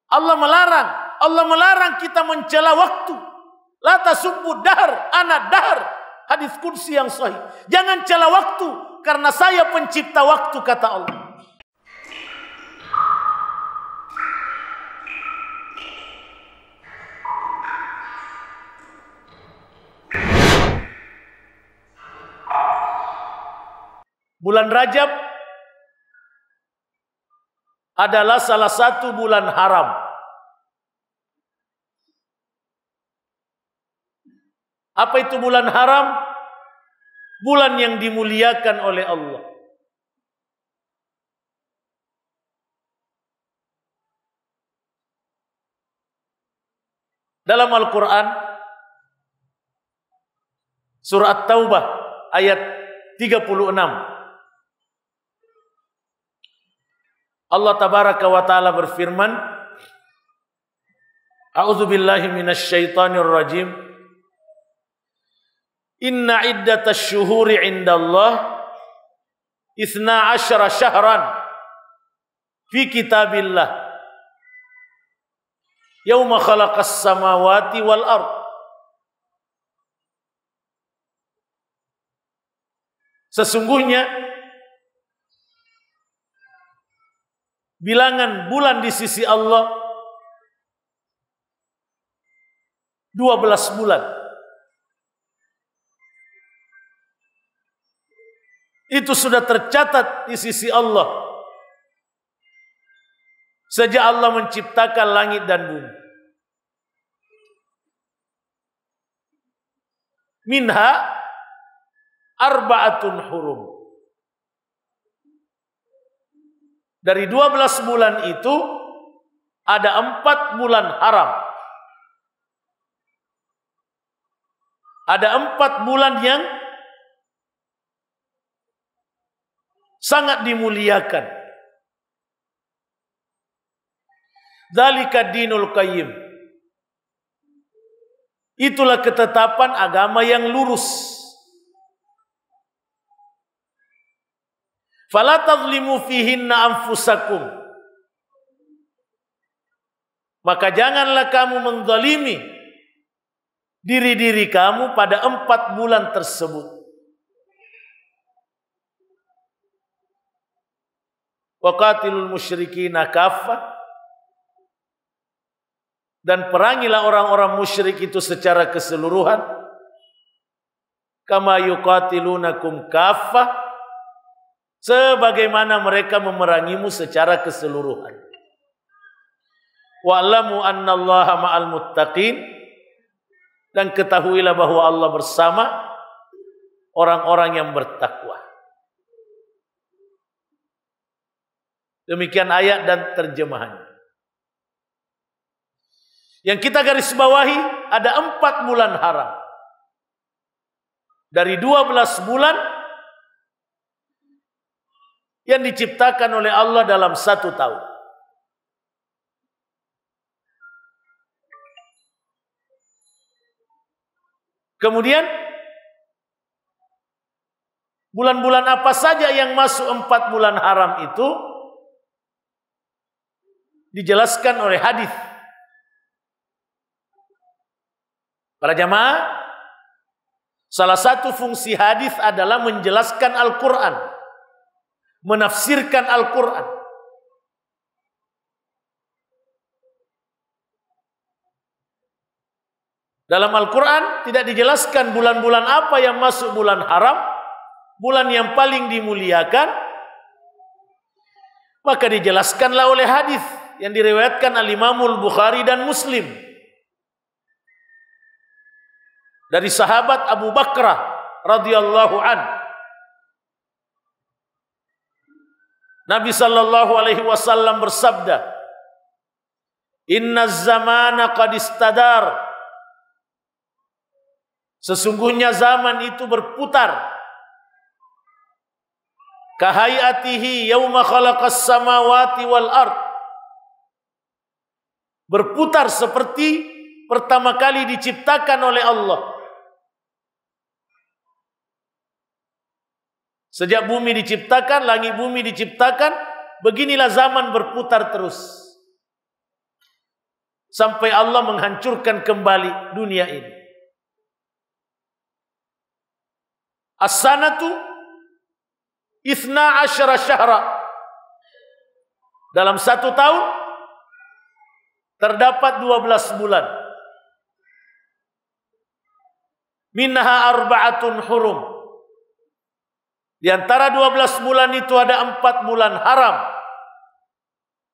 Allah melarang kita mencela waktu. La tasubbu dahr, ana dahr. Hadis qudsi yang sahih. Jangan cela waktu karena saya pencipta waktu, kata Allah. Bulan Rajab adalah salah satu bulan haram. Apa itu bulan haram? Bulan yang dimuliakan oleh Allah. Dalam Al-Quran, surah At-Taubah ayat 36. Allah tabaraka wa ta'ala berfirman, A'udzubillahi minasyaitonir rajim. Inna iddatash syuhuri 'indallah 12 syahran fi kitabillah yauma khalaqas samawati wal ard. Sesungguhnya bilangan bulan di sisi Allah 12 bulan. Itu sudah tercatat di sisi Allah sejak Allah menciptakan langit dan bumi. Minha arba'atun hurum. Dari 12 bulan itu ada 4 bulan haram. Ada 4 bulan yang sangat dimuliakan. Dzalika dinul qayyim. Itulah ketetapan agama yang lurus. Fala tadhlimu fihinna anfusakum. Maka janganlah kamu menzalimi diri-diri kamu pada 4 bulan tersebut. Waqatilul musyrikina kaffah, dan perangilah orang-orang musyrik itu secara keseluruhan. Kama yuqatilunakum kaffah, sebagaimana mereka memerangimu secara keseluruhan. Wa'lamu annallaha ma'al muttaqin, dan ketahuilah bahwa Allah bersama orang-orang yang bertakwa. Demikian ayat dan terjemahannya. Yang kita garis bawahi, ada 4 bulan haram. Dari 12 bulan yang diciptakan oleh Allah dalam 1 tahun. Kemudian, bulan-bulan apa saja yang masuk 4 bulan haram itu dijelaskan oleh hadis. Para jamaah, salah satu fungsi hadis adalah menjelaskan Al-Quran, menafsirkan Al-Quran. Dalam Al-Quran tidak dijelaskan bulan-bulan apa yang masuk bulan haram, bulan yang paling dimuliakan, maka dijelaskanlah oleh hadis yang diriwayatkan Al-Imamul Bukhari dan Muslim dari sahabat Abu Bakrah radhiyallahu an. Nabi sallallahu alaihi wasallam bersabda, "Inna zamana qad istadar." Sesungguhnya zaman itu berputar. Kahayatihi yauma khalaqas samawati wal ard. Berputar seperti pertama kali diciptakan oleh Allah. Sejak bumi diciptakan, langit bumi diciptakan, beginilah zaman berputar terus. sampai Allah menghancurkan kembali dunia ini. As-sanatu 12 syahra. Dalam 1 tahun terdapat 12 bulan. Minha arba'atun hurum. Di antara 12 bulan itu ada 4 bulan haram.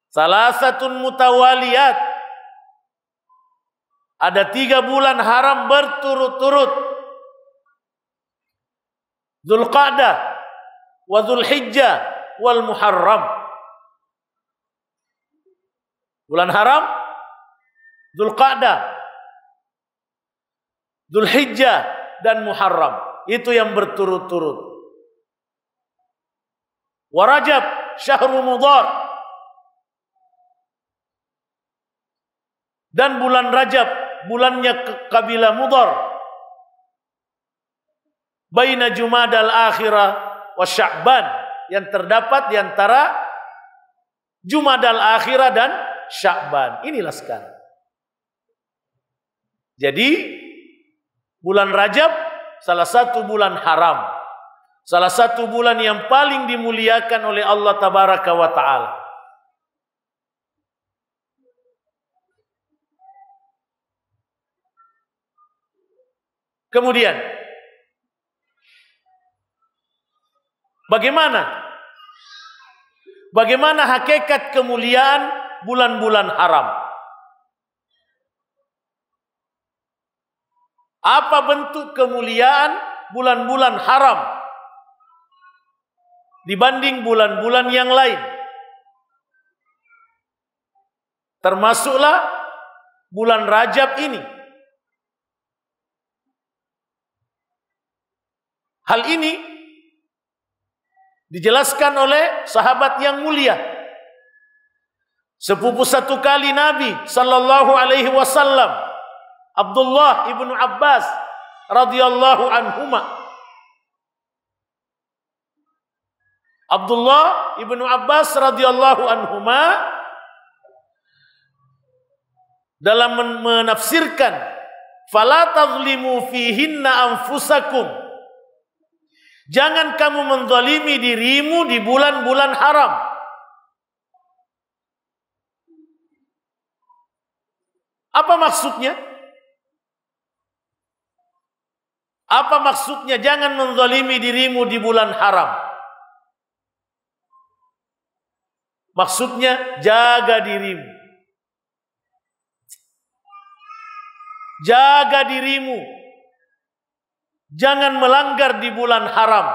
Salasatun mutawaliyat. Ada 3 bulan haram berturut-turut. Dzulqa'dah wa Dzulhijjah wal Muharram. Bulan haram Dzulqa'dah, Dzulhijjah dan Muharram. Itu yang berturut-turut. Wa Rajab syahrul Mudhar. Dan bulan Rajab bulannya kabilah Mudhar. Baina Jumadal Akhirah wa Sya'ban, yang terdapat di antara Jumadal Akhirah dan Sya'ban. Inilah sekarang. Jadi bulan Rajab salah satu bulan haram. Salah satu bulan yang paling dimuliakan oleh Allah Tabaraka wa Ta'ala. Kemudian Bagaimana hakikat kemuliaan bulan-bulan haram? Apa bentuk kemuliaan bulan-bulan haram dibanding bulan-bulan yang lain? Termasuklah bulan Rajab ini. Hal ini dijelaskan oleh sahabat yang mulia, sepupu satu kali Nabi sallallahu alaihi wasallam, Abdullah ibnu Abbas radhiyallahu anhuma. Abdullah ibnu Abbas radhiyallahu anhuma dalam menafsirkan fala tazlimu fihinna anfusakum, jangan kamu menzalimi dirimu di bulan-bulan haram. Apa maksudnya? Apa maksudnya jangan menzalimi dirimu di bulan haram? Maksudnya jaga dirimu. Jaga dirimu. Jangan melanggar di bulan haram.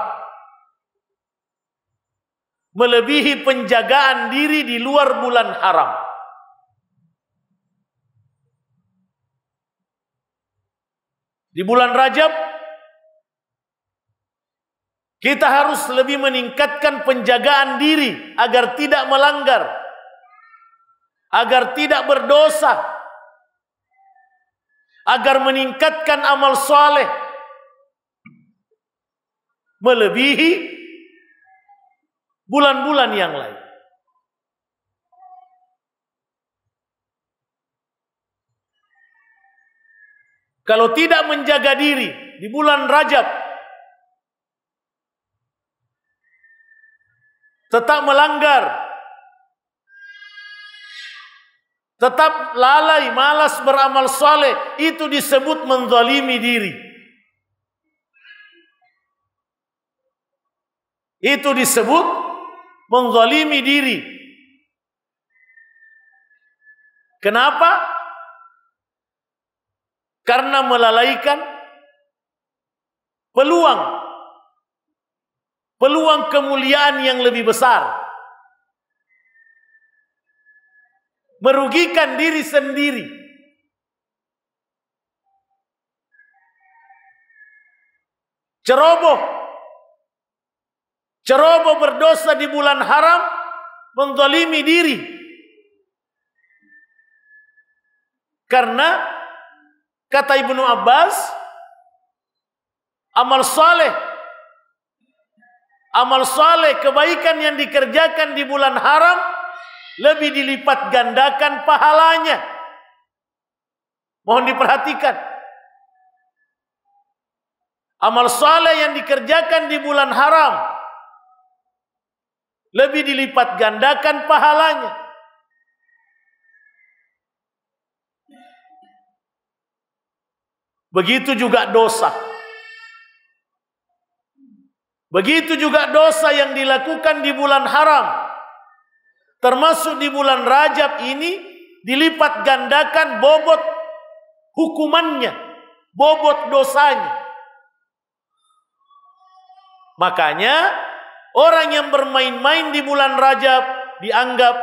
Melebihi penjagaan diri di luar bulan haram. Di bulan Rajab kita harus lebih meningkatkan penjagaan diri agar tidak melanggar, agar tidak berdosa, agar meningkatkan amal soleh melebihi bulan-bulan yang lain. Kalau tidak menjaga diri di bulan Rajab, tetap melanggar, tetap lalai, malas beramal saleh, itu disebut menzalimi diri. Itu disebut menzalimi diri. Kenapa? Karena melalaikan peluang kemuliaan yang lebih besar. Merugikan diri sendiri. Ceroboh berdosa di bulan haram, menzalimi diri. Karena kata Ibnu Abbas, amal saleh, kebaikan yang dikerjakan di bulan haram lebih dilipat gandakan pahalanya Mohon diperhatikan. Amal saleh yang dikerjakan di bulan haram lebih dilipat gandakan pahalanya. Begitu juga dosa. Begitu juga dosa yang dilakukan di bulan haram, termasuk di bulan Rajab ini, dilipat gandakan bobot hukumannya, bobot dosanya. Makanya orang yang bermain-main di bulan Rajab dianggap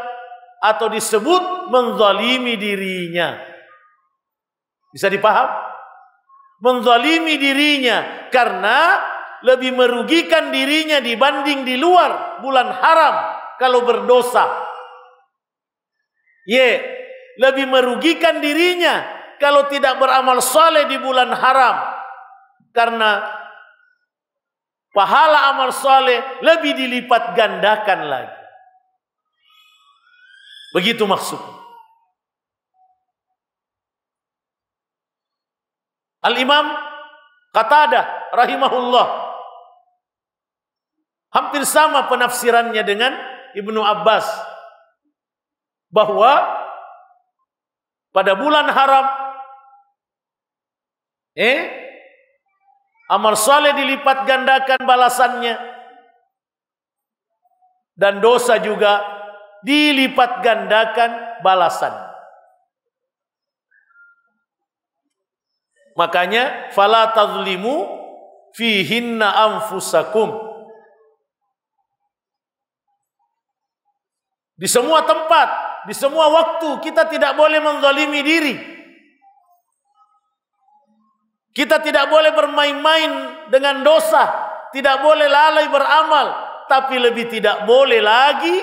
atau disebut menzalimi dirinya. Bisa dipaham? Menzalimi dirinya karena lebih merugikan dirinya dibanding di luar bulan haram kalau berdosa. Lebih merugikan dirinya kalau tidak beramal saleh di bulan haram, karena pahala amal saleh lebih dilipat gandakan lagi. Begitu maksudnya. Al-Imam Qatadah rahimahullah hampir sama penafsirannya dengan Ibnu Abbas, bahwa pada bulan haram amal saleh dilipat gandakan balasannya, dan dosa juga dilipat gandakan balasan. Makanya fala tazlimu fihinna anfusakum. Di semua tempat, di semua waktu kita tidak boleh menzalimi diri. Kita tidak boleh bermain-main dengan dosa, tidak boleh lalai beramal, tapi lebih tidak boleh lagi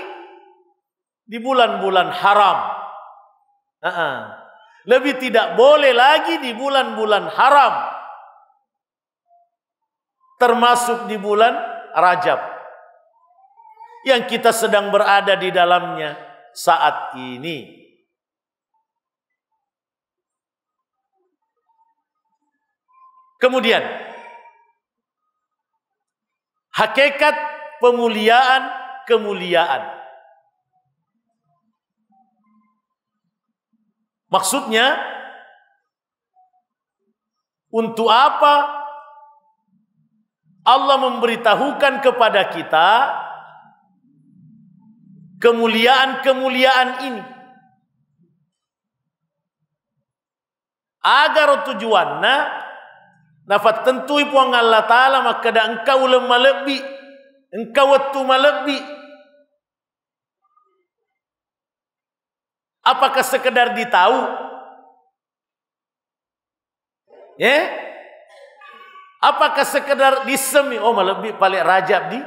di bulan-bulan haram. Lebih tidak boleh lagi di bulan-bulan haram, termasuk di bulan Rajab yang kita sedang berada di dalamnya saat ini. Kemudian hakikat kemuliaan. Maksudnya, untuk apa Allah memberitahukan kepada kita kemuliaan-kemuliaan ini? Agar tujuannya nafat tentu ipuang Allah Ta'ala maka da engkau lemah lebih, engkau waktu lebih. Apakah sekedar ditahu? Apakah sekedar disemi? Oh lebih paling Rajab di?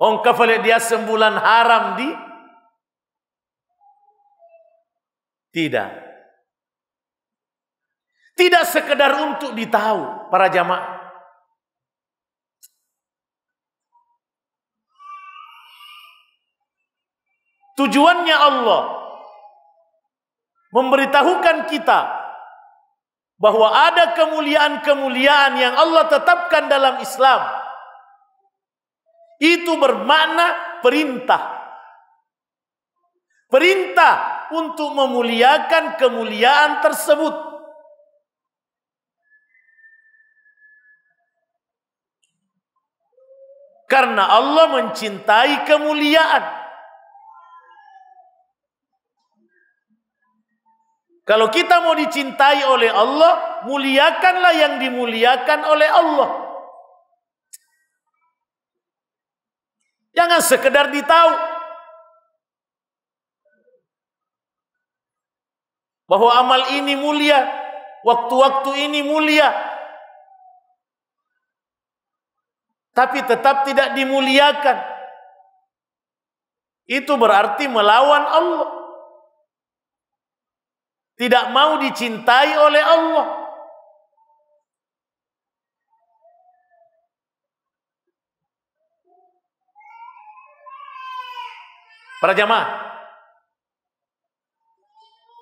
Ongka paling dia sembulan haram di? Tidak. Tidak sekedar untuk ditahu para jamaah. Tujuannya Allah memberitahukan kita bahwa ada kemuliaan-kemuliaan yang Allah tetapkan dalam Islam. Itu bermakna perintah. Perintah untuk memuliakan kemuliaan tersebut. Karena Allah mencintai kemuliaan. Kalau kita mau dicintai oleh Allah, muliakanlah yang dimuliakan oleh Allah. Jangan sekedar ditahu bahwa amal ini mulia, waktu-waktu ini mulia, tapi tetap tidak dimuliakan. Itu berarti melawan Allah. Tidak mau dicintai oleh Allah. Para jamaah,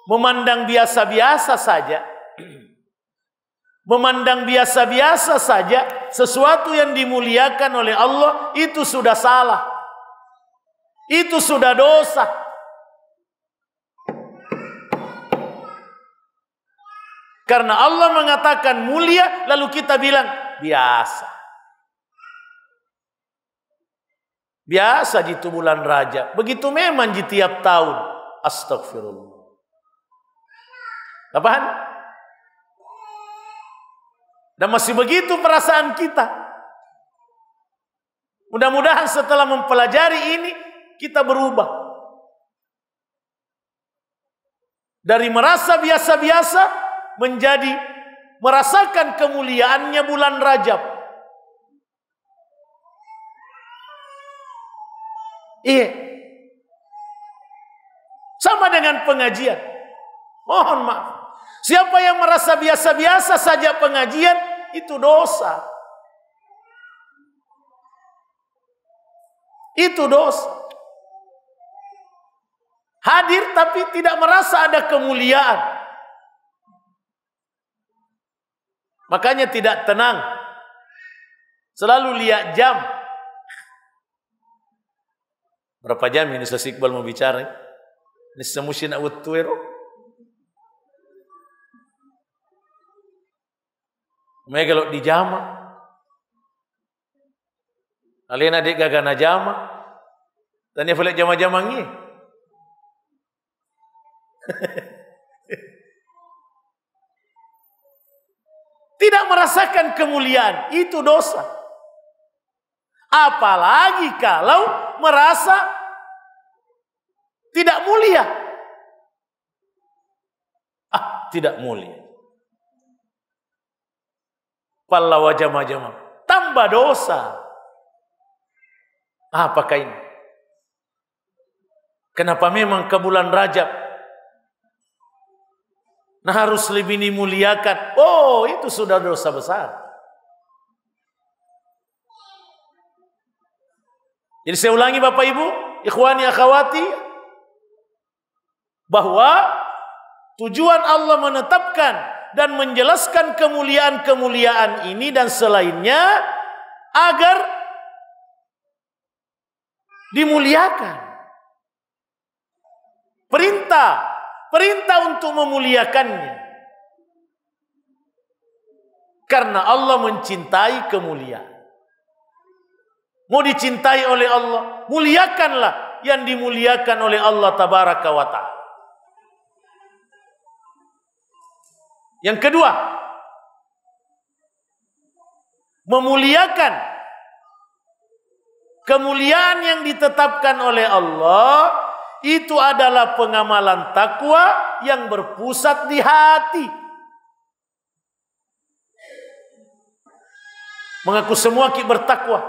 memandang biasa-biasa saja, memandang biasa-biasa saja sesuatu yang dimuliakan oleh Allah, itu sudah salah. Itu sudah dosa. Karena Allah mengatakan mulia, lalu kita bilang biasa. Biasa di bulan Rajab. Begitu memang di tiap tahun. Astagfirullah. Apaan? Dan masih begitu perasaan kita. Mudah-mudahan setelah mempelajari ini, kita berubah. Dari merasa biasa-biasa, menjadi merasakan kemuliaannya bulan Rajab. Iya. Sama dengan pengajian. Mohon maaf. Siapa yang merasa biasa-biasa saja pengajian, itu dosa. Itu dosa. Hadir tapi tidak merasa ada kemuliaan. Makanya tidak tenang. Selalu lihat jam. Berapa jam ini Ustaz Iqbal mau bicara? Ini semusin awet tuero. Mereka kalau di jama, kalian adik gagana jama, dan ya boleh jama-jama ni. Tidak merasakan kemuliaan, itu dosa. Apalagi kalau merasa tidak mulia. Tidak mulia. Palla wajama-jama, tambah dosa. Apakah ini? Kenapa memang ke bulan Rajab harus lebih dimuliakan? Oh, itu sudah dosa besar. Jadi saya ulangi Bapak Ibu, ikhwani akhwati, bahwa tujuan Allah menetapkan dan menjelaskan kemuliaan-kemuliaan ini dan selainnya agar dimuliakan. Perintah untuk memuliakannya. Karena Allah mencintai kemuliaan. Mau dicintai oleh Allah, muliakanlah yang dimuliakan oleh Allah tabaraka wa ta'ala. Yang kedua, memuliakan kemuliaan yang ditetapkan oleh Allah, itu adalah pengamalan takwa yang berpusat di hati. Mengaku semua bertakwa.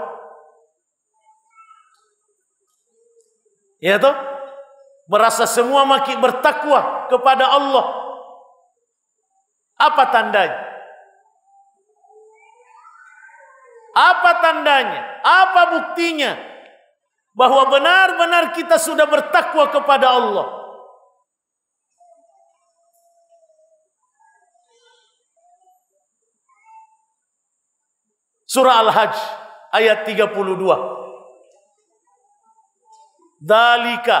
Ya toh? Merasa semua bertakwa kepada Allah. Apa tandanya? Apa tandanya? Apa buktinya? Bahwa benar-benar kita sudah bertakwa kepada Allah. Surah Al-Hajj ayat 32. Dzalika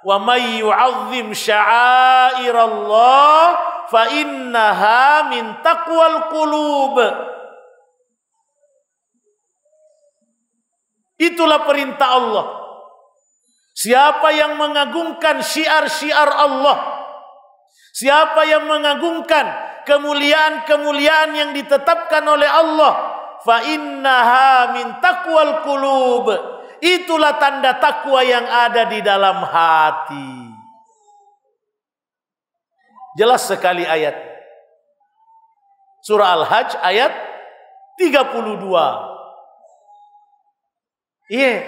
wa may yu'azzim sya'airallah fa innaha min taqwal qulub. Itulah perintah Allah. Siapa yang mengagungkan syiar-syiar Allah, siapa yang mengagungkan kemuliaan-kemuliaan yang ditetapkan oleh Allah, fa innaha min taqwal qulub. Itulah tanda takwa yang ada di dalam hati. Jelas sekali ayat. Surah Al-Hajj ayat 32. Iya.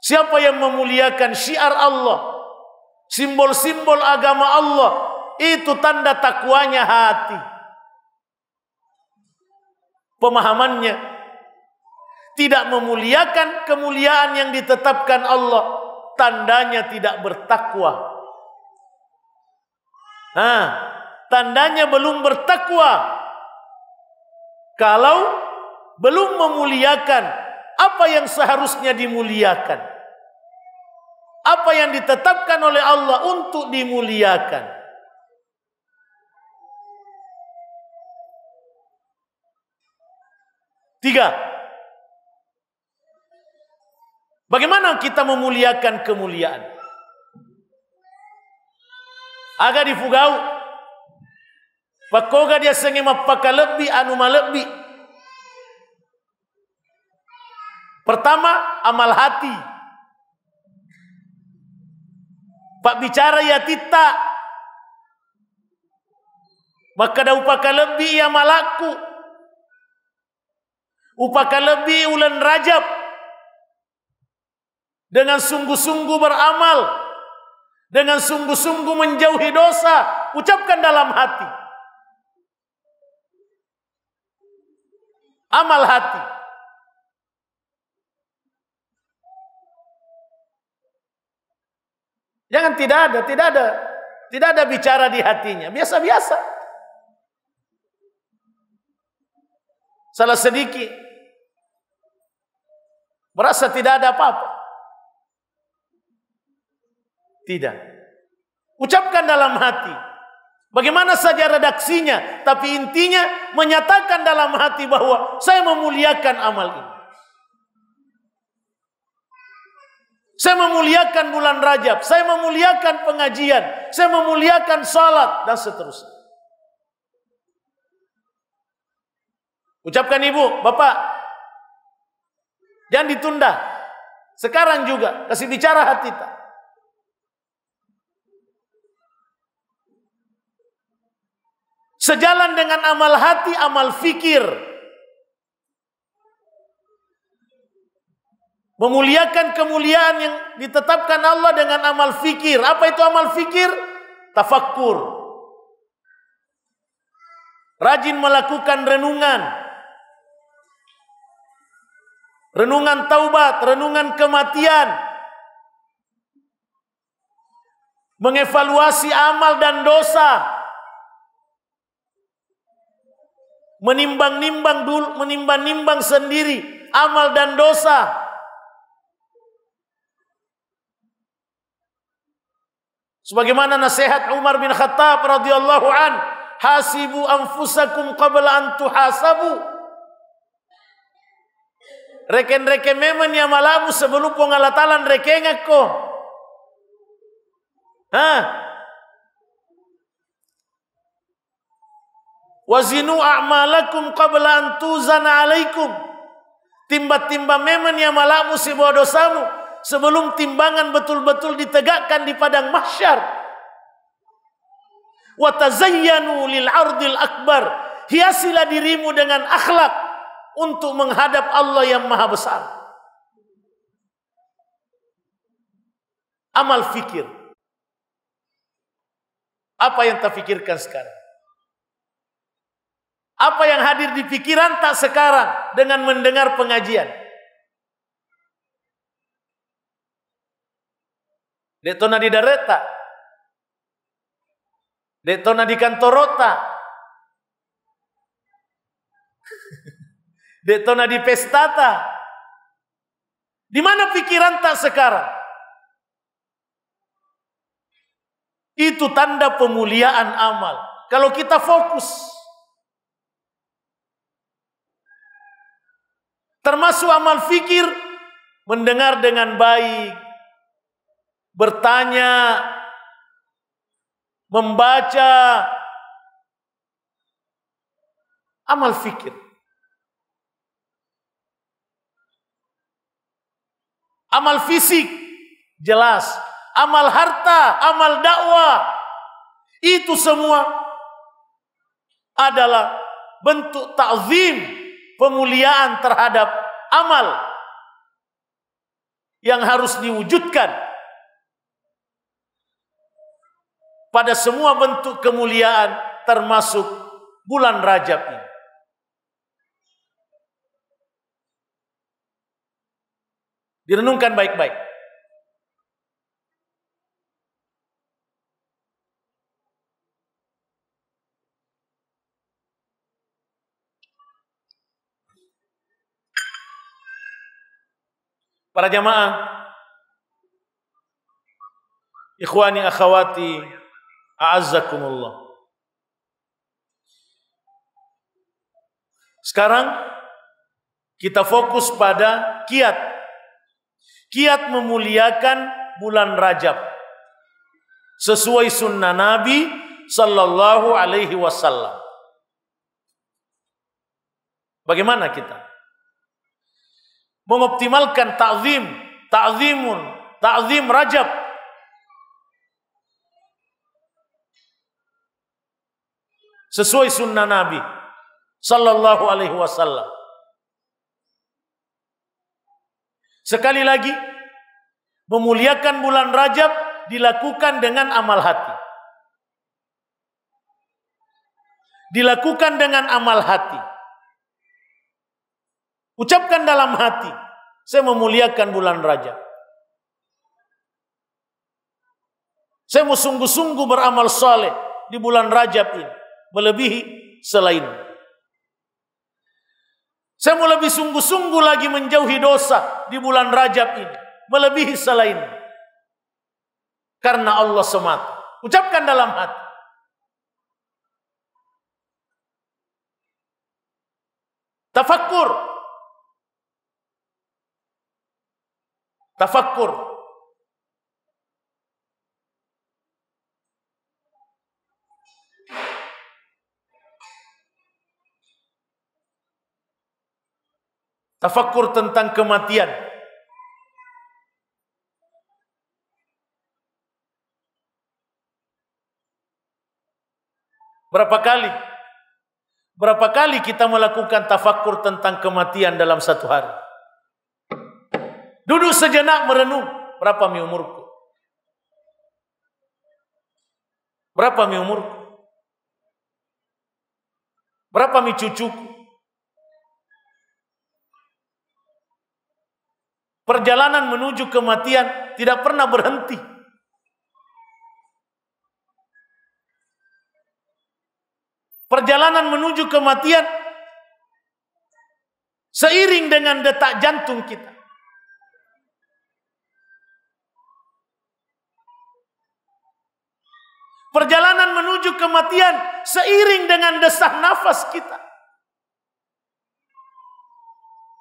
Siapa yang memuliakan syiar Allah, simbol-simbol agama Allah, itu tanda takwanya hati. Pemahamannya tidak memuliakan kemuliaan yang ditetapkan Allah, tandanya tidak bertakwa. Tandanya belum bertakwa kalau belum memuliakan apa yang seharusnya dimuliakan, apa yang ditetapkan oleh Allah untuk dimuliakan. Tiga, bagaimana kita memuliakan kemuliaan? Aga difugau pakoga dia sengema pakalebi anu malebi. Pertama, amal hati. Pak bicara ya tita, maka da upakalebi ya malaku, upakalebi ulan Rajab, dengan sungguh-sungguh beramal, dengan sungguh-sungguh menjauhi dosa, ucapkan dalam hati. Amal hati. Jangan tidak ada bicara di hatinya, biasa-biasa. Salah sedikit, merasa tidak ada apa-apa. Tidak. Ucapkan dalam hati. Bagaimana saja redaksinya, tapi intinya menyatakan dalam hati bahwa saya memuliakan amal ini. Saya memuliakan bulan Rajab, saya memuliakan pengajian, saya memuliakan salat, dan seterusnya. Ucapkan ibu, bapak, jangan ditunda. Sekarang juga, kasih bicara hati kita. Sejalan dengan amal hati, amal fikir. Memuliakan kemuliaan yang ditetapkan Allah dengan amal fikir. Apa itu amal fikir? Tafakkur. Rajin melakukan renungan. Renungan taubat, renungan kematian. Mengevaluasi amal dan dosa. Menimbang-nimbang sendiri amal dan dosa. Sebagaimana nasihat Umar bin Khattab radhiyallahu an, hasibu anfusakum qabla an tuhasabu. Reken-reken memen ya malamu sebelum pengalatalan rekengak ko. Wazinu a'malakum qabla an tuzana alaikum. Timba-timba memen ya malamu sebuah dosamu sebelum timbangan betul-betul ditegakkan di padang mahsyar. Wa tazayyanu lil ardil akbar. Hiasilah dirimu dengan akhlak untuk menghadap Allah yang maha besar. Amal fikir. Apa yang tak fikirkan sekarang? Apa yang hadir di pikiran tak sekarang dengan mendengar pengajian? Detona di dareta, detona di kantorota, detona di pestata. Di mana pikiran tak sekarang? Itu tanda pemuliaan amal. Kalau kita fokus, termasuk amal fikir, mendengar dengan baik, bertanya, membaca, amal fikir. Amal fisik, jelas. Amal harta, amal dakwah, itu semua adalah bentuk ta'zim, pemuliaan terhadap amal yang harus diwujudkan pada semua bentuk kemuliaan, termasuk bulan Rajab ini. Direnungkan baik-baik. Para jamaah, ikhwani akhwati, a'azzakumullah. Sekarang kita fokus pada kiat. Kiat memuliakan bulan Rajab sesuai sunnah Nabi sallallahu alaihi wasallam. Bagaimana kita mengoptimalkan ta'zim Rajab? Sesuai sunnah Nabi sallallahu alaihi wasallam. Sekali lagi, memuliakan bulan Rajab dilakukan dengan amal hati. Dilakukan dengan amal hati. Ucapkan dalam hati, saya memuliakan bulan Rajab. Saya mau sungguh-sungguh beramal saleh di bulan Rajab ini, melebihi selain. Saya mau lebih sungguh-sungguh lagi menjauhi dosa di bulan Rajab ini, melebihi selain. Karena Allah semata. Ucapkan dalam hati. Tafakkur. Tafakkur. Tafakkur tentang kematian. Berapa kali kita melakukan tafakkur tentang kematian dalam satu hari? Duduk sejenak merenung, berapa mi umurku? Berapa mi umurku? Berapa mi cucuku? Perjalanan menuju kematian tidak pernah berhenti. Perjalanan menuju kematian seiring dengan detak jantung kita. Perjalanan menuju kematian seiring dengan desak nafas kita.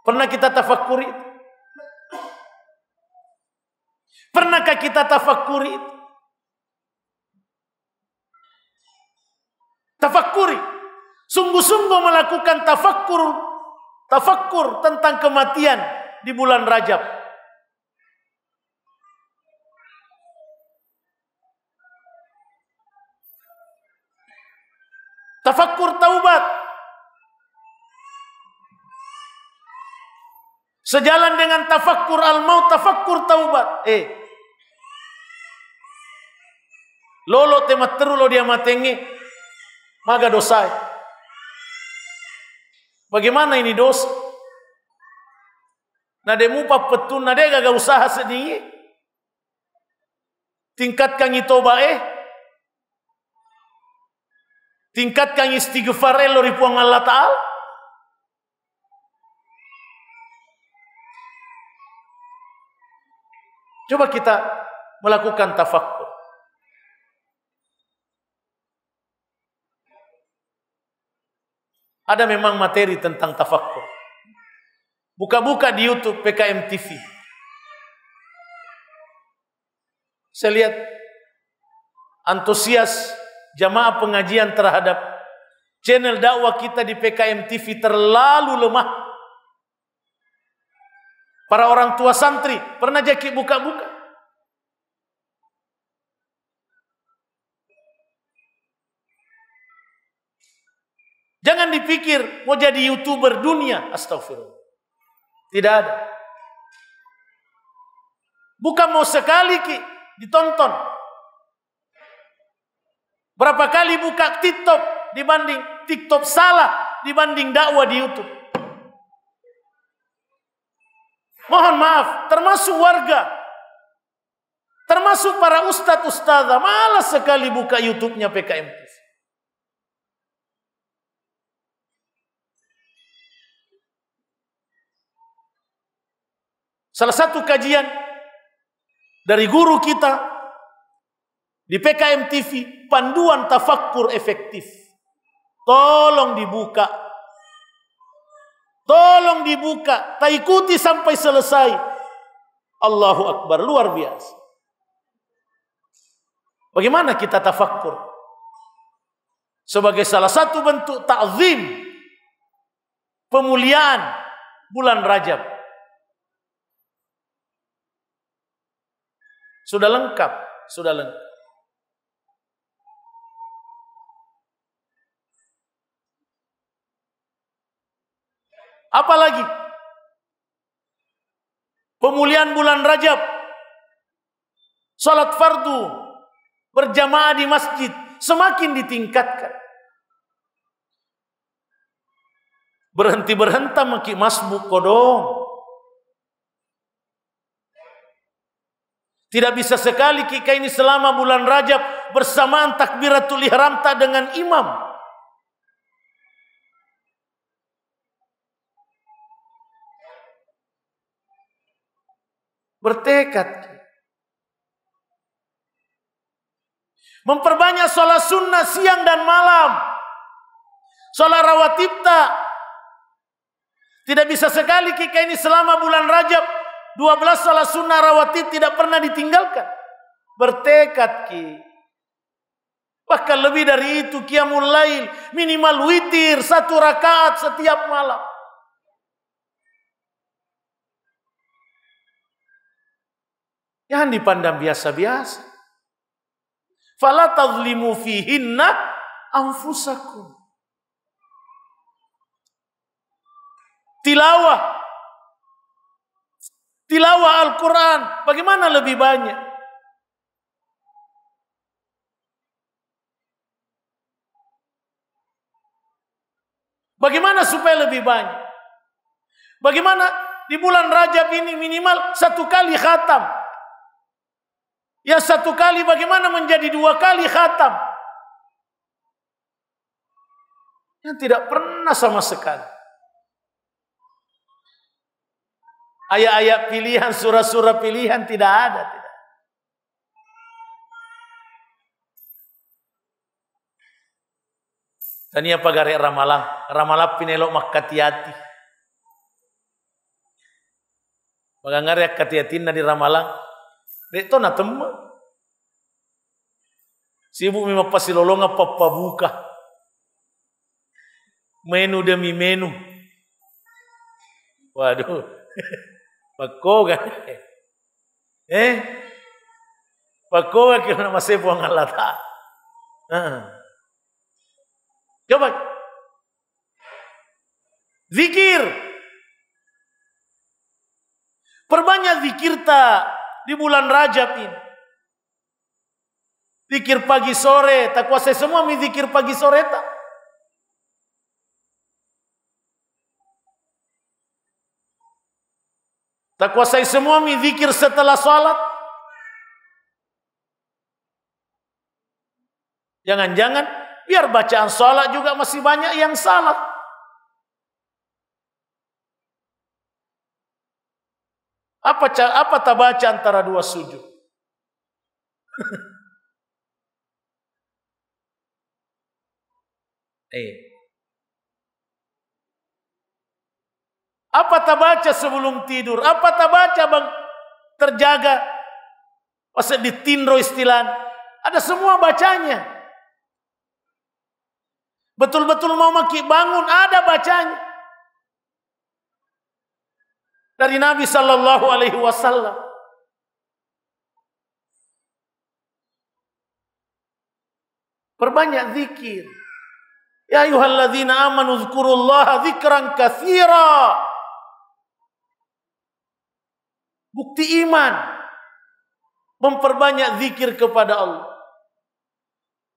Pernah kita tafakkuri itu? Pernahkah kita tafakkuri itu? Tafakkuri. Sungguh-sungguh melakukan tafakkur tentang kematian di bulan Rajab. Tafakkur taubat. Sejalan dengan tafakkur al-maut, tafakkur taubat. Lolo temat teru lo dia matengi, maga dosa. Bagaimana ini dosa? Nademu papetun nade gaga usaha sedih. Tingkatkan itoba tingkatkan istighfar lo ripuang Allah Ta'ala. Coba kita melakukan tafakkur. Ada memang materi tentang tafakkur. Buka-buka di YouTube PKM TV. Saya lihat antusias jamaah pengajian terhadap channel dakwah kita di PKM TV terlalu lemah. Para orang tua santri pernah jaki buka-buka. Jangan dipikir mau jadi YouTuber dunia, astagfirullah. Tidak ada. Bukan mau sekali ditonton. Berapa kali buka TikTok dibanding TikTok salah dibanding dakwah di YouTube. Mohon maaf, termasuk warga, termasuk para ustadz-ustadzah, malas sekali buka YouTube-nya PKM TV. Salah satu kajian dari guru kita di PKM TV, panduan tafakkur efektif. Tolong dibuka. Tolong dibuka. Tak ikuti sampai selesai. Allahu Akbar. Luar biasa. Bagaimana kita tafakkur? Sebagai salah satu bentuk ta'zim, pemuliaan bulan Rajab. Sudah lengkap. Sudah lengkap. Apalagi pemuliaan bulan Rajab, salat fardu berjamaah di masjid semakin ditingkatkan. Berhenti-berhenta maki masbuk kodong. Tidak bisa sekali kita ini selama bulan Rajab bersamaan takbiratul ihram tak dengan imam. Bertekad. Memperbanyak sholat sunnah siang dan malam. Sholat rawatib tak. Tidak bisa sekali kita ini selama bulan Rajab 12 sholat sunnah rawatib tidak pernah ditinggalkan. Bertekad ki. Bahkan lebih dari itu, qiyamul lail, minimal witir 1 rakaat setiap malam. Jangan dipandang biasa-biasa. Fala tazlimu fihinna anfusakum. Tilawah Al-Quran, bagaimana lebih banyak? Bagaimana supaya lebih banyak? Bagaimana di bulan Rajab ini minimal 1 kali khatam? Ya 1 kali bagaimana menjadi 2 kali khatam? Yang tidak pernah sama sekali. Ayat-ayat pilihan, surah-surah pilihan tidak ada. Tidak. Tania pagare ramalang. Ramalang pinelok makkatiati. Magangare katiatin na di ramalang. Dito na temma. Sibuk mi mapasilolonga papabuka. Menu demi menu. Waduh. Pakoga. Pakoga kira masih buang alata. Coba. Zikir. Perbanyak zikir tak di bulan Rajab ini. Zikir pagi sore, tak kuasai semua mi zikir pagi sore tak. Tak kuasai semua mi zikir setelah salat. Jangan-jangan biar bacaan salat juga masih banyak yang salah. Apa tak baca antara 2 sujud? Apa tak baca sebelum tidur? Apa tak baca bang terjaga? Pas ditindro istilah. Ada semua bacanya. Betul-betul mau maki bangun ada bacanya. Dari Nabi sallallahu alaihi wasallam. Perbanyak zikir. Ya ayyuhalladzina amanu dzkurullaha dzikran katsira. Bukti iman. Memperbanyak zikir kepada Allah.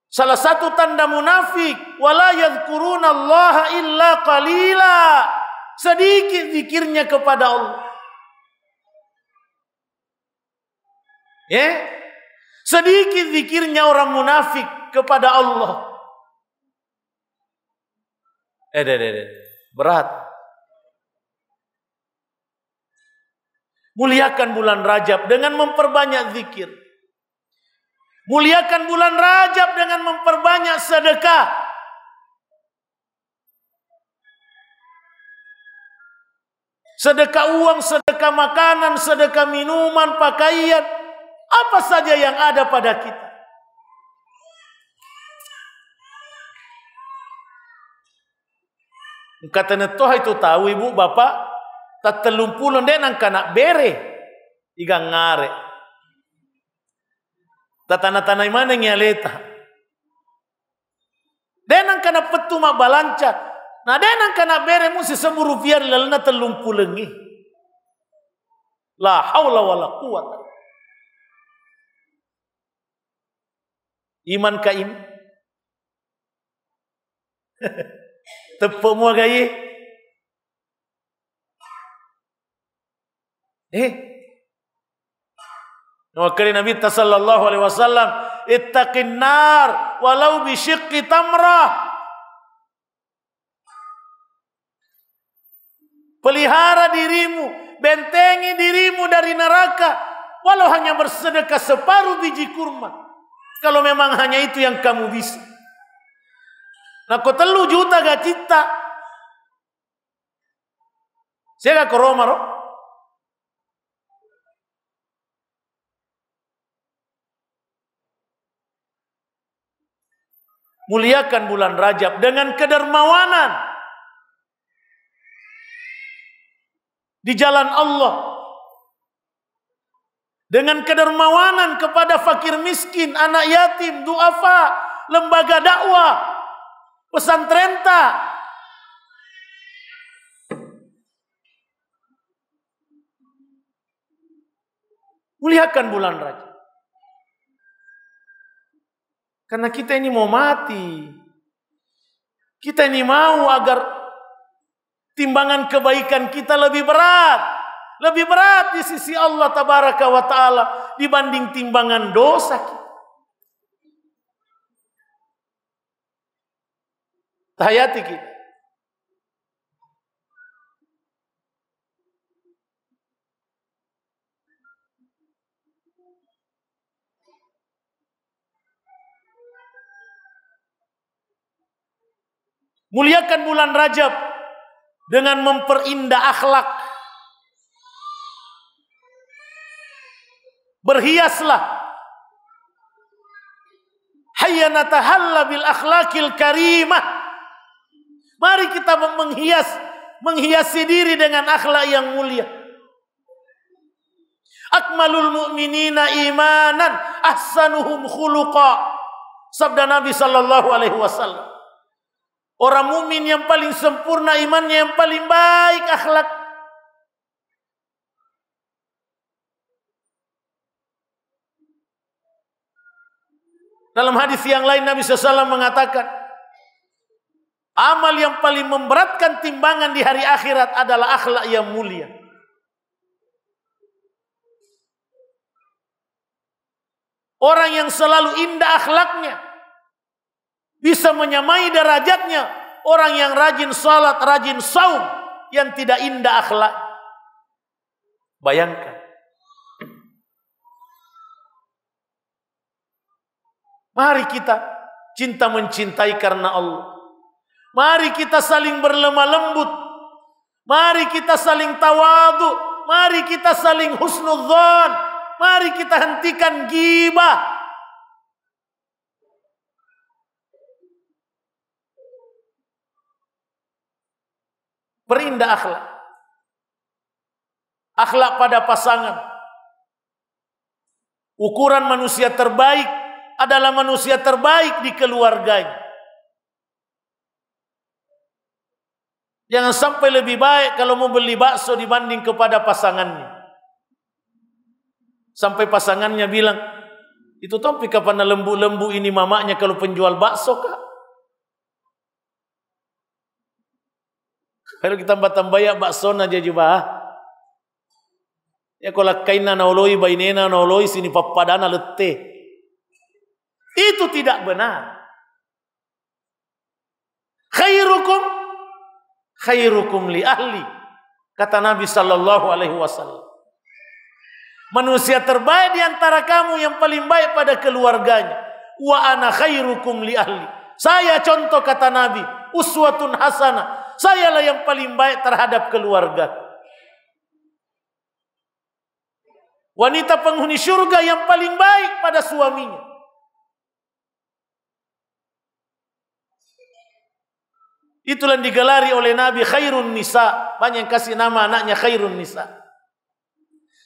Salah satu tanda munafik, wala yadhkurunallaha illa qalila. Sedikit zikirnya kepada Allah. Sedikit zikirnya orang munafik kepada Allah. Berat. Muliakan bulan Rajab dengan memperbanyak zikir. Muliakan bulan Rajab dengan memperbanyak sedekah. Sedekah uang, sedekah makanan, sedekah minuman, pakaian, apa saja yang ada pada kita. Katanya toh itu tahu ibu bapak tak telumpulun deh nang kanak bere igang ngare tak tanah-tanah mana nyaleta deh nang kanak petu mak balanca nah deh nang kanak bere musi seburu rupiah lalana telumpulengi la haula wala quwata iman ka ini tepuk mua gaya. Wakil Nabi sallallahu alaihi wasallam, ittaqin nar walau bisyiqqi tamrah. Pelihara dirimu, bentengi dirimu dari neraka walau hanya bersedekah separuh biji kurma. Kalau memang hanya itu yang kamu bisa. Nah, kau 3 juta gak cita. Saya gak ke Roma, roh. Muliakan bulan Rajab dengan kedermawanan di jalan Allah. Dengan kedermawanan kepada fakir miskin, anak yatim, duafa, lembaga dakwah, pesantren tak. Muliakan bulan Rajab. Karena kita ini mau mati. Kita ini mau agar timbangan kebaikan kita lebih berat. Lebih berat di sisi Allah Tabaraka wa Ta'ala dibanding timbangan dosa kita. Hayati kita. Muliakan bulan Rajab dengan memperindah akhlak. Berhiaslah. Hayya natahalla bil akhlaqil karimah. Mari kita menghiasi diri dengan akhlak yang mulia. Akmalul mu'minina imanan ahsanuhum khuluqa. Sabda Nabi sallallahu alaihi wasallam. Orang mukmin yang paling sempurna imannya, yang paling baik akhlak. Dalam hadis yang lain Nabi SAW mengatakan, amal yang paling memberatkan timbangan di hari akhirat adalah akhlak yang mulia. Orang yang selalu indah akhlaknya bisa menyamai derajatnya orang yang rajin salat, rajin saum, yang tidak indah akhlak. Bayangkan. Mari kita cinta mencintai karena Allah. Mari kita saling berlemah lembut. Mari kita saling tawadu. Mari kita saling husnudzon. Mari kita hentikan ghibah. Perindah akhlak. Akhlak pada pasangan. Ukuran manusia terbaik adalah manusia terbaik di keluarganya. Jangan sampai lebih baik kalau mau beli bakso dibanding kepada pasangannya. Sampai pasangannya bilang, itu Tompi kapan lembu-lembu ini mamaknya kalau penjual bakso kah? Kalau kita tambah ya bakso aja juga. Ya kalau kaina naoloi bainena naoloi sini papadana leteh. Itu tidak benar. Khairukum li ahli, kata Nabi sallallahu alaihi wasallam. Manusia terbaik di antara kamu yang paling baik pada keluarganya. Wa ana khairukum li ahli. Saya contoh kata Nabi, uswatun hasanah. Sayalah yang paling baik terhadap keluarga. Wanita penghuni surga yang paling baik pada suaminya. Itulah yang digelari oleh Nabi khairun nisa. Banyak yang kasih nama anaknya khairun nisa.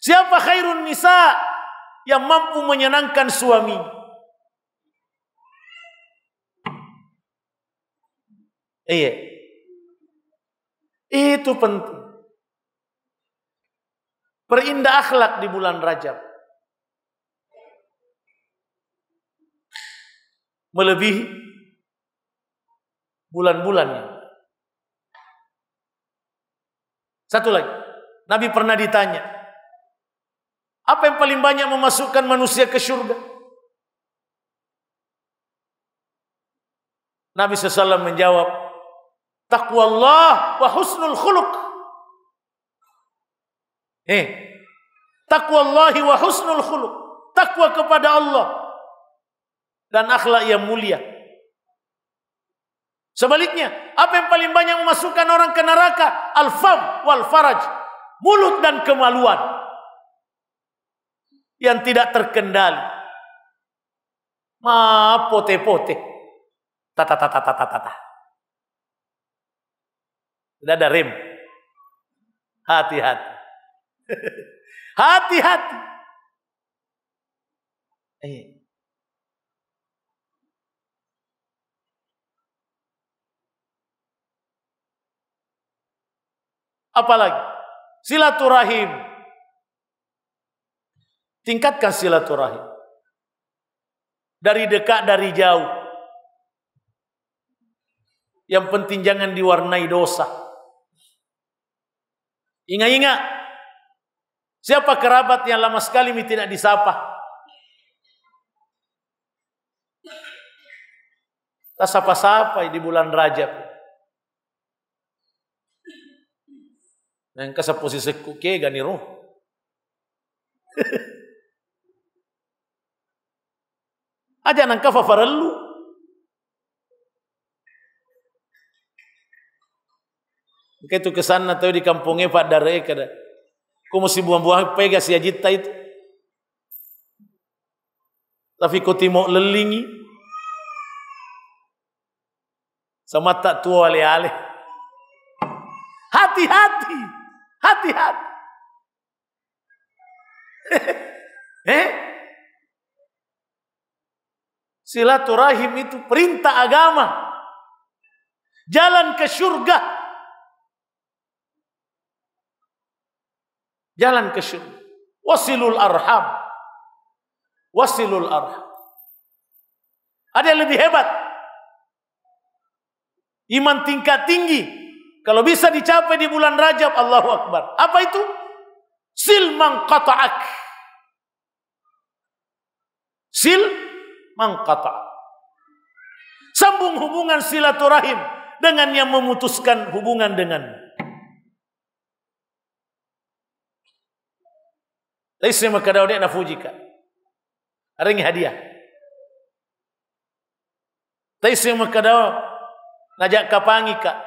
Siapa khairun nisa? Yang mampu menyenangkan suaminya. Iya. Itu penting. Perindah akhlak di bulan Rajab. Melebihi bulan-bulannya. Satu lagi. Nabi pernah ditanya, apa yang paling banyak memasukkan manusia ke surga? Nabi SAW menjawab, taqwallah wa husnul khuluq. Taqwallahi wa husnul khuluq. Takwa kepada Allah dan akhlak yang mulia. Sebaliknya, apa yang paling banyak memasukkan orang ke neraka? Al-fam wal faraj. Mulut dan kemaluan yang tidak terkendali. Ma pote-pote. Tata. Tidak ada rem. Hati-hati. Hati-hati. Apalagi silaturahim. Tingkatkan silaturahim. Dari dekat, dari jauh. Yang penting jangan diwarnai dosa. Ingat-ingat, siapa kerabat yang lama sekali tidak disapa? Tak sapa-sapa di bulan Rajab. Yang kasa posisi kuke gani roh. Aja nang kafa farallu. Begitu kesana tahu di kampungnya Pak Dare kada. Kau mesti buang-buang pega si ajita itu. Tapi kau timok lelingi. Sama tak tua ale-ale. Hati-hati. Hati-hati. Silaturahim itu perintah agama. Jalan ke surga. Jalan ke surga. Wasilul arham. Wasilul arham. Ada yang lebih hebat. Iman tingkat tinggi. Kalau bisa dicapai di bulan Rajab, Allahu Akbar. Apa itu? Sil man qata'ak. Sil man qata'ak. Sambung hubungan silaturahim dengan yang memutuskan hubungan dengan. Laisa makadau dek nafujika. Arengi hadiah. Laisa makadau najak kapangika.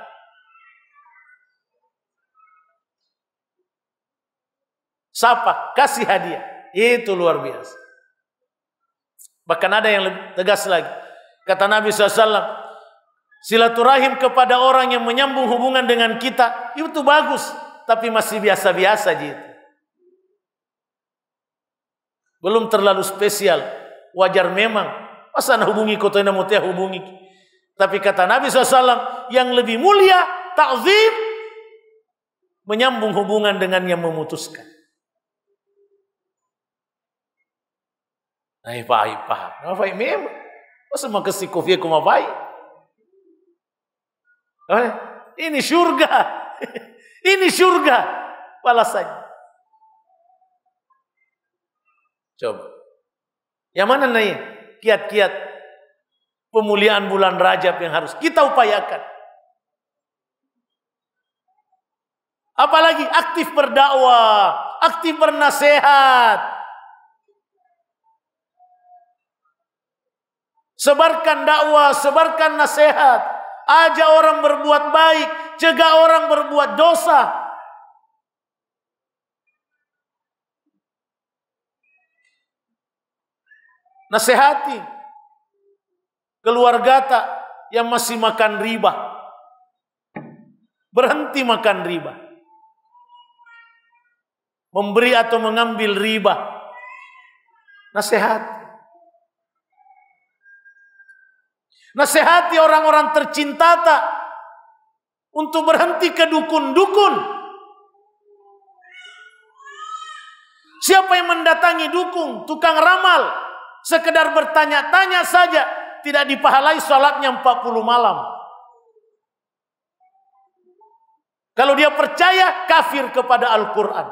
Sapa, kasih hadiah. Itu luar biasa. Bahkan ada yang lebih tegas lagi. Kata Nabi SAW, silaturahim kepada orang yang menyambung hubungan dengan kita, itu bagus. Tapi masih biasa-biasa gitu. Belum terlalu spesial. Wajar memang. Masa nak hubungi kau tak mau hubungi. Tapi kata Nabi SAW, yang lebih mulia, ta'zim, menyambung hubungan dengan yang memutuskan. Ay, paham. Apa memang? Masa makasih kofi aku mapai? Ini surga. Ini surga. Balasannya. Coba. Yang mana nih kiat-kiat pemuliaan bulan Rajab yang harus kita upayakan? Apalagi aktif berdakwah, aktif bernasihat. Sebarkan dakwah, sebarkan nasihat. Ajak orang berbuat baik, cegah orang berbuat dosa. Nasihati keluarga tak yang masih makan riba. Berhenti makan riba. Memberi atau mengambil riba. Nasihati. Nasihati orang-orang tercinta tak untuk berhenti ke dukun-dukun. Siapa yang mendatangi dukun, tukang ramal, sekedar bertanya-tanya saja, tidak dipahalai salatnya 40 malam. Kalau dia percaya, kafir kepada Al-Quran.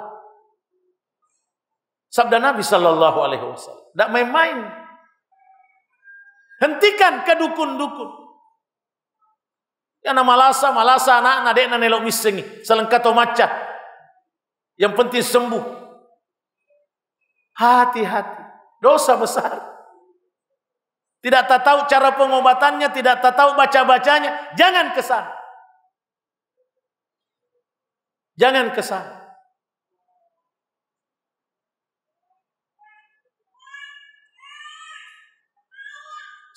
Sabda Nabi Sallallahu Alaihi Wasallam. Tidak main-main. Hentikan ke dukun-dukun. Yang nama malasa anak dek na nelok misengi, selengkato maca. Yang penting sembuh. Hati-hati, dosa besar. Tidak tahu cara pengobatannya, tidak tahu baca-bacanya, jangan kesana. Jangan kesana.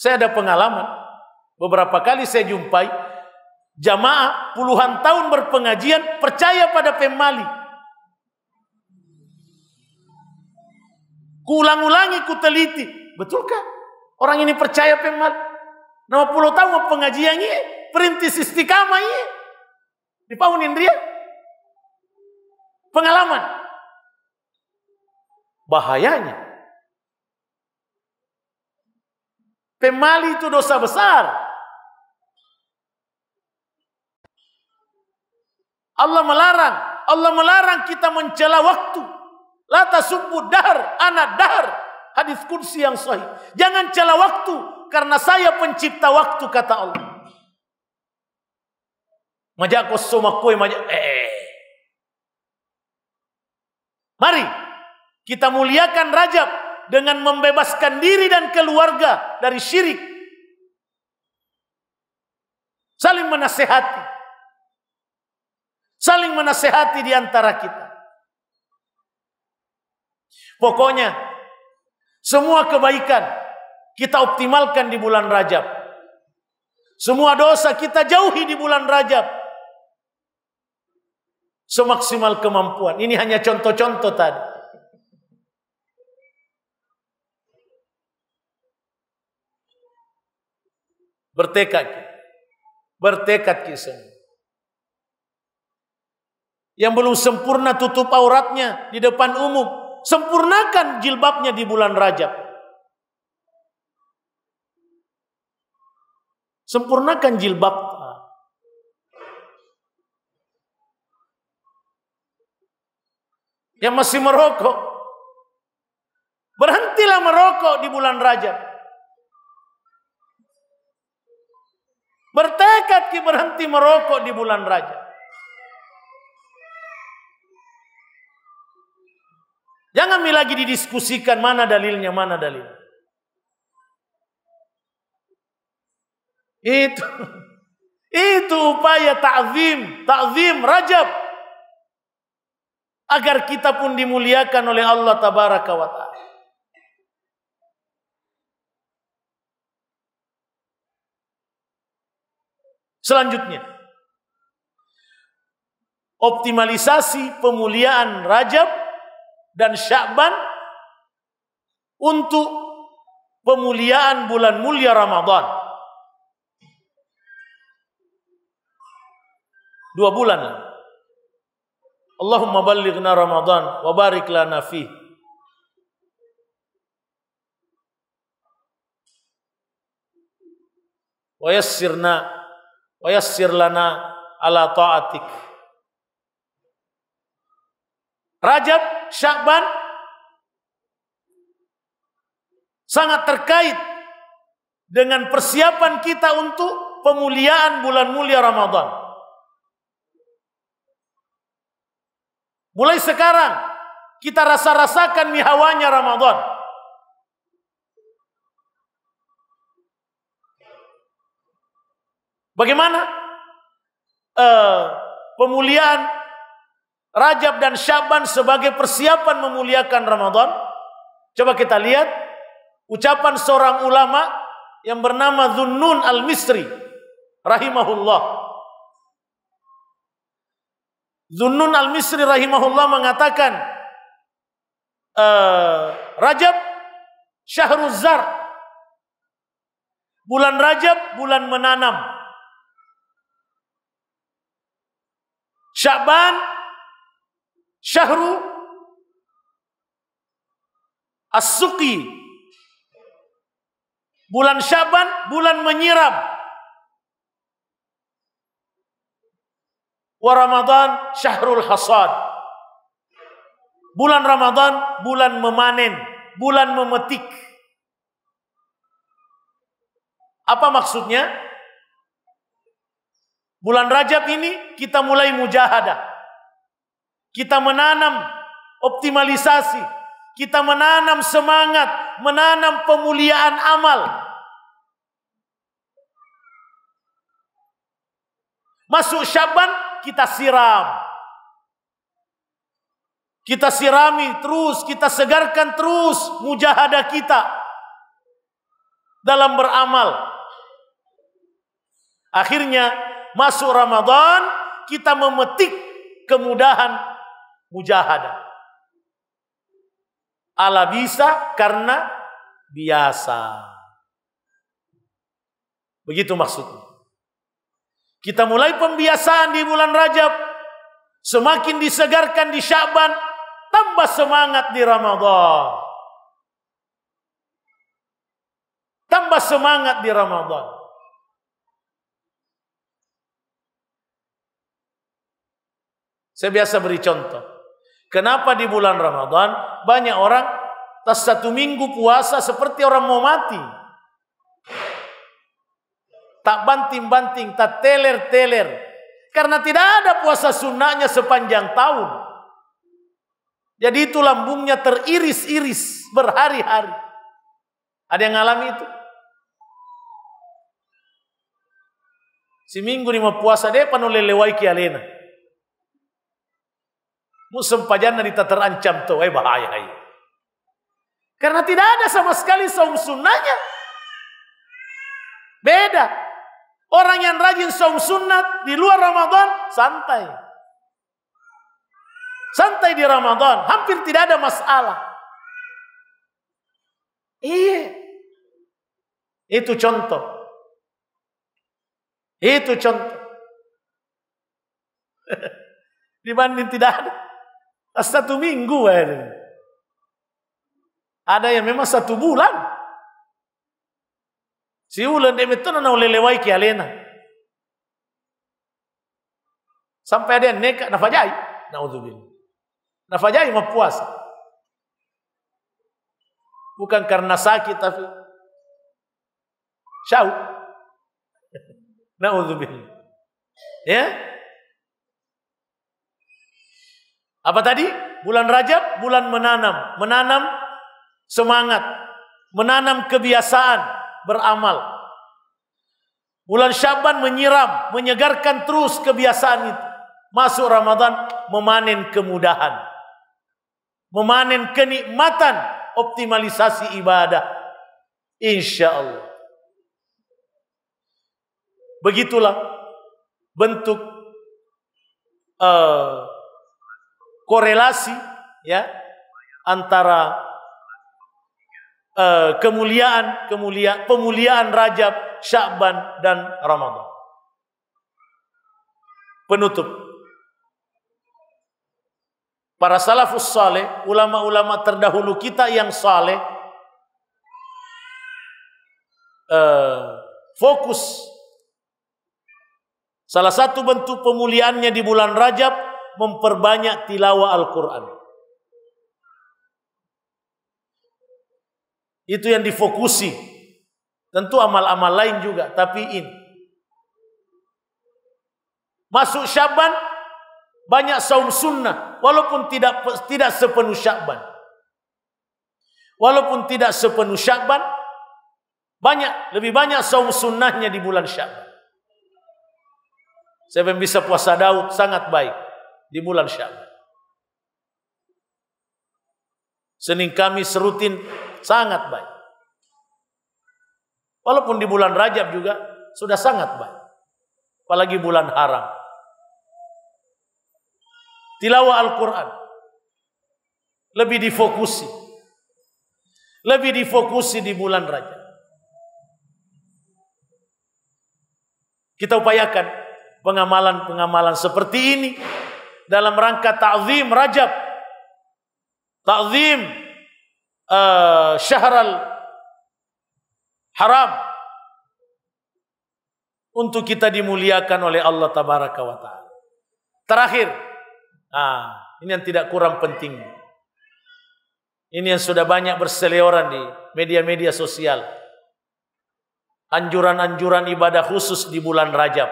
Saya ada pengalaman, beberapa kali saya jumpai jamaah puluhan tahun berpengajian percaya pada pemali. Kuulang-ulangi, kuteliti, betulkah orang ini percaya pemali? 60 tahun pengajian ini, perintis istiqamah ini, dipaunin dia. Pengalaman. Bahayanya. Pemali itu dosa besar. Allah melarang kita mencela waktu. La tasubbu dahr, ana dahr. Hadis qudsi yang sahih. Jangan cela waktu karena saya pencipta waktu, kata Allah. Majak kosoma kue majak Mari kita muliakan Rajab dengan membebaskan diri dan keluarga dari syirik. Saling menasehati. Saling menasehati di antara kita. Pokoknya semua kebaikan kita optimalkan di bulan Rajab. Semua dosa kita jauhi di bulan Rajab. Semaksimal kemampuan. Ini hanya contoh-contoh tadi. Bertekad kisah. Yang belum sempurna tutup auratnya di depan umum, sempurnakan jilbabnya di bulan Rajab. Sempurnakan jilbab. Yang masih merokok, berhentilah merokok di bulan Rajab. Bertekad berhenti merokok di bulan Rajab. Jangan lagi didiskusikan mana dalilnya, mana dalil. Itu upaya ta'zim Rajab. Agar kita pun dimuliakan oleh Allah Tabaraka wa Ta'ala. Selanjutnya, optimalisasi pemuliaan Rajab dan Sya'ban untuk pemuliaan bulan mulia Ramadan. 2 bulan. Allahumma ballighna Ramadan wa barik lana fih. Wa yassir lana ala ta'atik. Rajab, Sya'ban sangat terkait dengan persiapan kita untuk pemuliaan bulan mulia Ramadan. Mulai sekarang kita rasa-rasakan hawanya Ramadan. Bagaimana pemuliaan Rajab dan Sya'ban sebagai persiapan memuliakan Ramadan? Coba kita lihat ucapan seorang ulama yang bernama Dhunnun al-Misri rahimahullah. Dhunnun al-Misri rahimahullah mengatakan Rajab syahruz zar. Bulan Rajab bulan menanam. Sya'ban syahru as-suqi. Bulan Sya'ban bulan menyiram. Wa Ramadan syahrul hasad. Bulan Ramadan bulan memanen, bulan memetik. Apa maksudnya? Bulan Rajab ini kita mulai mujahadah. Kita menanam optimalisasi. Kita menanam semangat, menanam pemuliaan amal. Masuk Sya'ban kita siram. Kita sirami terus, kita segarkan terus mujahadah kita dalam beramal. Akhirnya masuk Ramadan, kita memetik kemudahan mujahadah. Ala bisa karena biasa. Begitu maksudnya. Kita mulai pembiasaan di bulan Rajab, semakin disegarkan di Sya'ban, tambah semangat di Ramadan. Tambah semangat di Ramadan. Saya biasa beri contoh. Kenapa di bulan Ramadan banyak orang tas 1 minggu puasa seperti orang mau mati. Tak banting-banting, tak teler-teler. Karena tidak ada puasa sunnahnya sepanjang tahun. Jadi itu lambungnya teriris-iris berhari-hari. Ada yang ngalami itu? Si minggu ni mau puasa dia panolelewai ki alena. Musim pajana kita terancam tuh, bahaya. Karena tidak ada sama sekali saum sunnahnya. Beda. Orang yang rajin saum sunnat di luar Ramadan, santai. Santai di Ramadan, hampir tidak ada masalah. Iya. Itu contoh. Itu contoh. Dibanding tidak ada. 1 minggu ada yang memang 1 bulan. Si ulan dia betul na lelewai ki alena. Sampai ada yang nekat nafajai. Naudzubillah. Nafajai mau puasa. Bukan karena sakit tapi syau. Naudzubillah. Ya? Apa tadi? Bulan Rajab, bulan menanam. Menanam semangat. Menanam kebiasaan beramal. Bulan Sya'ban menyiram, menyegarkan terus kebiasaan itu. Masuk Ramadan, memanen kemudahan. Memanen kenikmatan, optimalisasi ibadah. Insya Allah. Begitulah bentuk korelasi ya antara pemuliaan Rajab, Sya'ban dan Ramadan. Penutup. Para salafus saleh, ulama-ulama terdahulu kita yang saleh fokus. Salah satu bentuk pemuliaannya di bulan Rajab memperbanyak tilawah Al-Quran. Itu yang difokusi. Tentu amal-amal lain juga, tapi ini. Masuk Sya'ban, banyak saum sunnah, walaupun tidak sepenuh Sya'ban. Walaupun tidak sepenuh Sya'ban, lebih banyak saum sunnahnya di bulan Sya'ban. Siapa yang bisa puasa Daud sangat baik di bulan Sya'ban. Senin Kamis rutin sangat baik. Walaupun di bulan Rajab juga sudah sangat baik. Apalagi bulan haram. Tilawah Al-Quran lebih difokusi. Lebih difokusi di bulan Rajab. Kita upayakan pengamalan-pengamalan seperti ini dalam rangka ta'zim Rajab. Ta'zim Syahrul Haram. Untuk kita dimuliakan oleh Allah Tabaraka wa Ta'ala. Terakhir. Ini yang tidak kurang penting. Ini yang sudah banyak berseliweran di media-media sosial. Anjuran-anjuran ibadah khusus di bulan Rajab.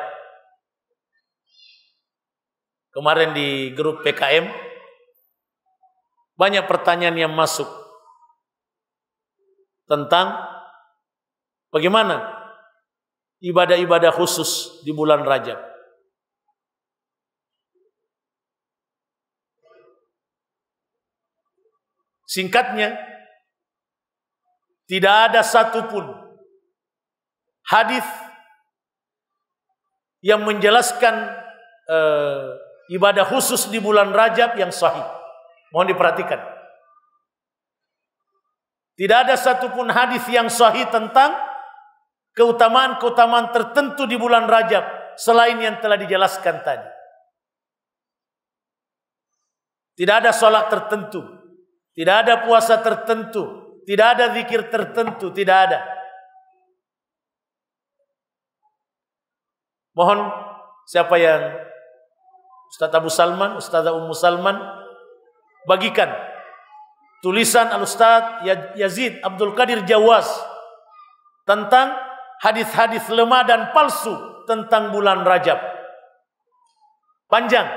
Kemarin di grup PKM banyak pertanyaan yang masuk tentang bagaimana ibadah-ibadah khusus di bulan Rajab. Singkatnya, tidak ada satupun hadis yang menjelaskan ibadah khusus di bulan Rajab yang sahih. Mohon diperhatikan. Tidak ada satupun hadis yang sahih tentang keutamaan-keutamaan tertentu di bulan Rajab selain yang telah dijelaskan tadi. Tidak ada sholat tertentu, tidak ada puasa tertentu, tidak ada zikir tertentu, tidak ada. Mohon siapa yang Ustaz Abu Salman, Ustazah Ummu Salman bagikan tulisan Al-Ustaz Yazid Abdul Qadir Jawas tentang hadis-hadis lemah dan palsu tentang bulan Rajab. Panjang,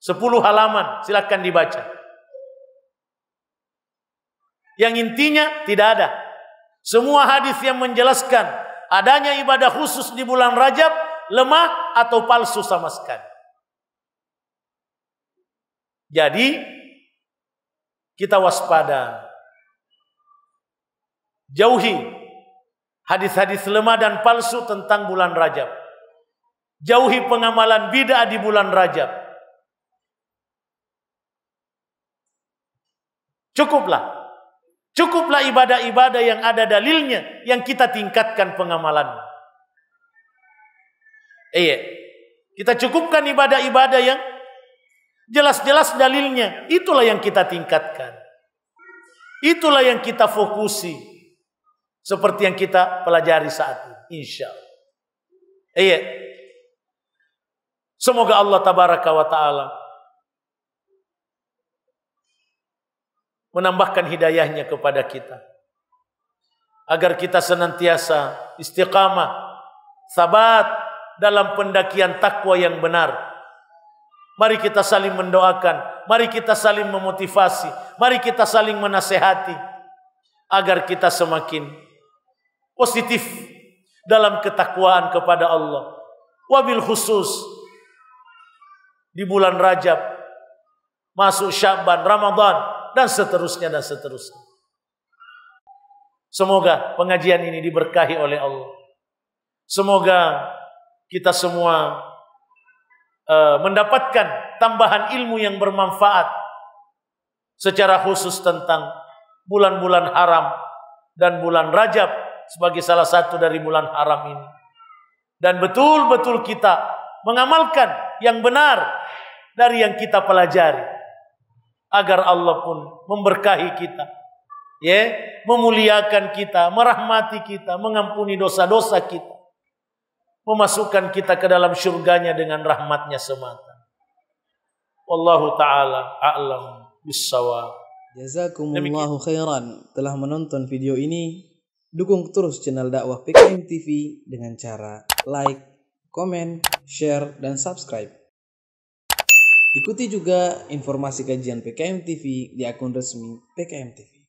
10 halaman, silakan dibaca. Yang intinya tidak ada. Semua hadis yang menjelaskan adanya ibadah khusus di bulan Rajab lemah atau palsu sama sekali. Jadi kita waspada. Jauhi hadis-hadis lemah dan palsu tentang bulan Rajab. Jauhi pengamalan bid'ah di bulan Rajab. Cukuplah ibadah-ibadah yang ada dalilnya yang kita tingkatkan pengamalannya. Kita cukupkan ibadah-ibadah yang jelas-jelas dalilnya. Itulah yang kita tingkatkan. Itulah yang kita fokusi. Seperti yang kita pelajari saat ini. InsyaAllah. Semoga Allah Tabaraka wa Ta'ala menambahkan hidayahnya kepada kita. Agar kita senantiasa istiqamah, sabat dalam pendakian takwa yang benar. Mari kita saling mendoakan, mari kita saling memotivasi, mari kita saling menasehati agar kita semakin positif dalam ketakwaan kepada Allah. Wabil khusus di bulan Rajab, masuk Sya'ban, Ramadan dan seterusnya dan seterusnya. Semoga pengajian ini diberkahi oleh Allah. Semoga kita semua mendapatkan tambahan ilmu yang bermanfaat secara khusus tentang bulan-bulan haram dan bulan Rajab sebagai salah satu dari bulan haram ini. Dan betul-betul kita mengamalkan yang benar dari yang kita pelajari agar Allah pun memberkahi kita, memuliakan kita, merahmati kita, mengampuni dosa-dosa kita, memasukkan kita ke dalam syurganya dengan rahmatnya semata. Wallahu ta'ala a'lam bissawab. Jazakumullahu khairan telah menonton video ini. Dukung terus channel dakwah PKM TV dengan cara like, komen, share, dan subscribe. Ikuti juga informasi kajian PKM TV di akun resmi PKM TV.